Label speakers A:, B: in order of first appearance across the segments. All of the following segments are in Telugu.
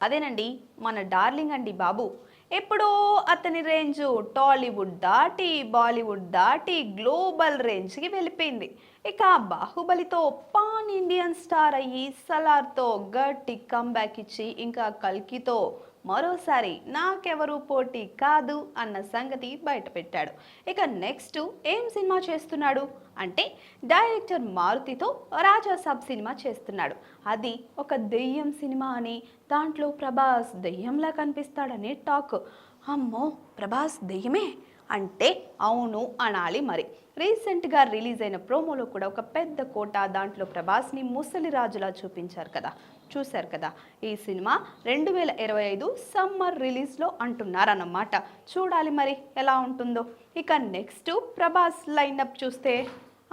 A: అదేనండి మన డార్లింగ్ అండి బాబు. ఎప్పుడో అతని రేంజు టాలీవుడ్ దాటి బాలీవుడ్ దాటి గ్లోబల్ రేంజ్కి వెళ్ళిపోయింది. ఇక బాహుబలితో పాన్ ఇండియన్ స్టార్ అయ్యి సలార్తో గట్టి కంబ్యాక్ ఇచ్చి ఇంకా కల్కితో మరోసారి నాకెవరు పోటీ కాదు అన్న సంగతి బయటపెట్టాడు. ఇక నెక్స్ట్ ఏం సినిమా చేస్తున్నాడు అంటే డైరెక్టర్ మారుతితో రాజాసాబ్ సినిమా చేస్తున్నాడు. అది ఒక దెయ్యం సినిమా అని, దాంట్లో ప్రభాస్ దెయ్యంలా కనిపిస్తాడని టాక్. అమ్మో, ప్రభాస్ దెయ్యమే అంటే అవును అనాలి మరి. రీసెంట్గా రిలీజ్ అయిన ప్రోమోలో కూడా ఒక పెద్ద కోట, దాంట్లో ప్రభాస్ని ముసలి రాజులా చూపించారు కదా, చూశారు కదా. ఈ సినిమా 2025 సమ్మర్ రిలీజ్లో అంటున్నారన్నమాట. చూడాలి మరి ఎలా ఉంటుందో. ఇక నెక్స్ట్ ప్రభాస్ లైనప్ చూస్తే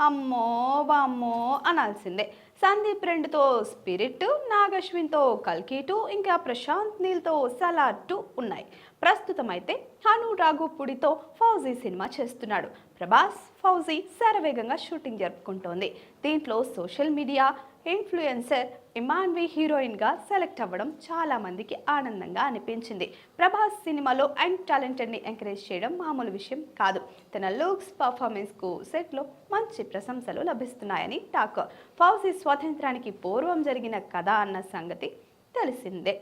A: అమ్మో వామ్మో అనాల్సిందే. సందీప్ రెండుతో స్పిరిట్, నాగశ్విన్తో కల్కి 2, ఇంకా ప్రశాంత్ నీల్తో సలార్ 2 ఉన్నాయి. ప్రస్తుతం అయితే హను రాఘోపూడితో ఫౌజీ సినిమా చేస్తున్నాడు. ప్రభాస్ ఫౌజీ శరవేగంగా షూటింగ్ జరుపుకుంటోంది. దీంట్లో సోషల్ మీడియా ఇన్ఫ్లుయెన్సర్ ఇమాన్వి హీరోయిన్గా సెలెక్ట్ అవ్వడం చాలా మందికి ఆనందంగా అనిపించింది. ప్రభాస్ సినిమాలో యంగ్ టాలెంటెడ్ని ఎంకరేజ్ చేయడం మామూలు విషయం కాదు. తన లుక్స్, పర్ఫార్మెన్స్కు సెట్లో మంచి ప్రశంసలు లభిస్తున్నాయని టాక్. ఫౌజీ స్వాతంత్రానికి పూర్వం జరిగిన కథ అన్న సంగతి తెలిసిందే.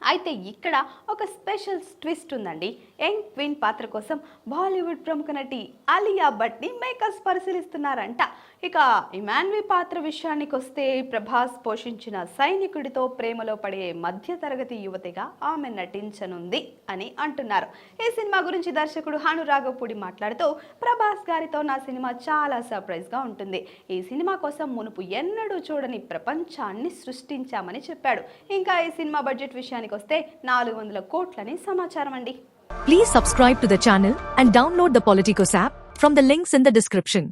A: అయితే ఇక్కడ ఒక స్పెషల్ ట్విస్ట్ ఉందండి. యంగ్ క్వీన్ పాత్ర కోసం బాలీవుడ్ ప్రముఖ నటి ఆలియా భట్ని మేకర్స్ పరిశీలిస్తున్నారంట. ఇక ఇమాన్వి పాత్ర విషయానికి వస్తే ప్రభాస్ పోషించిన సైనికుడితో ప్రేమలో పడే మధ్యతరగతి యువతిగా ఆమె నటించనుంది అని అంటున్నారు. ఈ సినిమా గురించి దర్శకుడు హను రాఘోపూడి మాట్లాడుతూ, ప్రభాస్ గారితో నా సినిమా చాలా సర్ప్రైజ్గా ఉంటుంది. ఈ సినిమా కోసం మునుపు ఎన్నడూ చూడని ప్రపంచాన్ని సృష్టించామని చెప్పాడు. ఇంకా ఈ సినిమా బడ్జెట్ విషయానికి వస్తే 400 కోట్లని సమాచారం అండి.
B: Please subscribe to the channel and download the Politicos app from the links in the description.